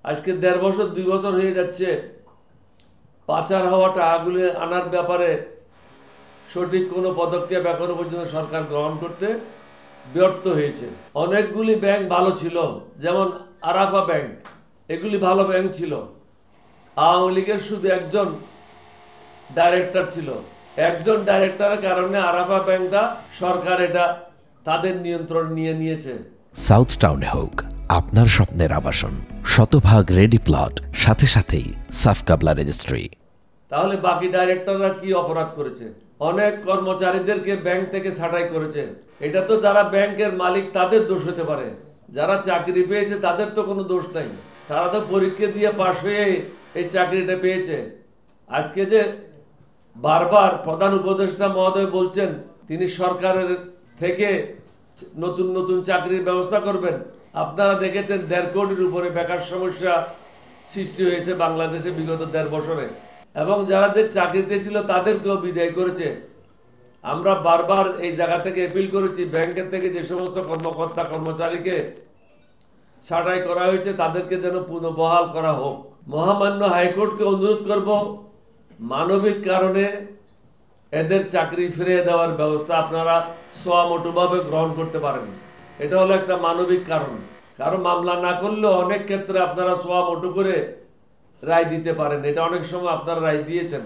আজকে 1.5 বছর 2 বছর হয়ে যাচ্ছে পাচার হওয়া টাকাগুলো আনার ব্যাপারে সঠিক কোনো পদক্ষেপ এখনো পর্যন্ত সরকার গ্রহণ করতে ব্যর্থ হয়েছে। অনেকগুলি ব্যাংক ভালো ছিল, যেমন আরাফা ব্যাংক, এগুলি ভালো ব্যাংক ছিল। আওয়ামী লীগের শুধু একজন ডাইরেক্টর ছিল, একজন ডাইরেক্টরের কারণে আরাফা ব্যাংকটা সরকার এটা তাদের নিয়ন্ত্রণ নিয়ে নিয়েছে। সাউথ টাউনে হোক আপনার স্বপ্নের আবাসন, শতভাগ রেডি প্লট, সাথে সাথেই সাফ কাবলা রেজিস্ট্রি। তাহলে বাকি ডাইরেক্টররা কি অপরাধ করেছে? অনেক কর্মচারীদেরকে ব্যাংক থেকে ছাঁটাই করেছে। এটা তো যারা ব্যাংকের মালিক তাদের দোষ হতে পারে, যারা চাকরি পেয়েছে তাদের তো কোনো দোষ নাই। তারা তো পরীক্ষা দিয়ে পাশ হয়ে এই চাকরিটা পেয়েছে। আজকে যে বারবার প্রধান উপদেষ্টা মহোদয় বলছেন তিনি সরকারের থেকে নতুন নতুন চাকরির ব্যবস্থা করবেন, আপনারা দেখেছেন 1.5 কোটির উপরে বেকার সমস্যা সৃষ্টি হয়েছে বাংলাদেশে বিগত 1.5 বছরে, এবং যাদের চাকরিতে ছিল তাদেরকেও বিদায় করেছে। আমরা বারবার এই জায়গা থেকে অ্যাপিল করেছি, ব্যাংকের থেকে যে সমস্ত কর্মকর্তা কর্মচারীকে ছাঁটাই করা হয়েছে তাদেরকে যেন পুনর্বহাল করা হোক। মহামান্য হাইকোর্টকে অনুরোধ করব, মানবিক কারণে এদের চাকরি ফিরিয়ে দেওয়ার ব্যবস্থা আপনারা সোয়ামোটোভাবে গ্রহণ করতে পারেন। এটা হলো একটা মানবিক কারণ। কারো মামলা না করলেও অনেক ক্ষেত্রে আপনারা সোয়ামোটো করে রায় দিতে পারেন। এটা অনেক সময় আপনারা রায় দিয়েছেন।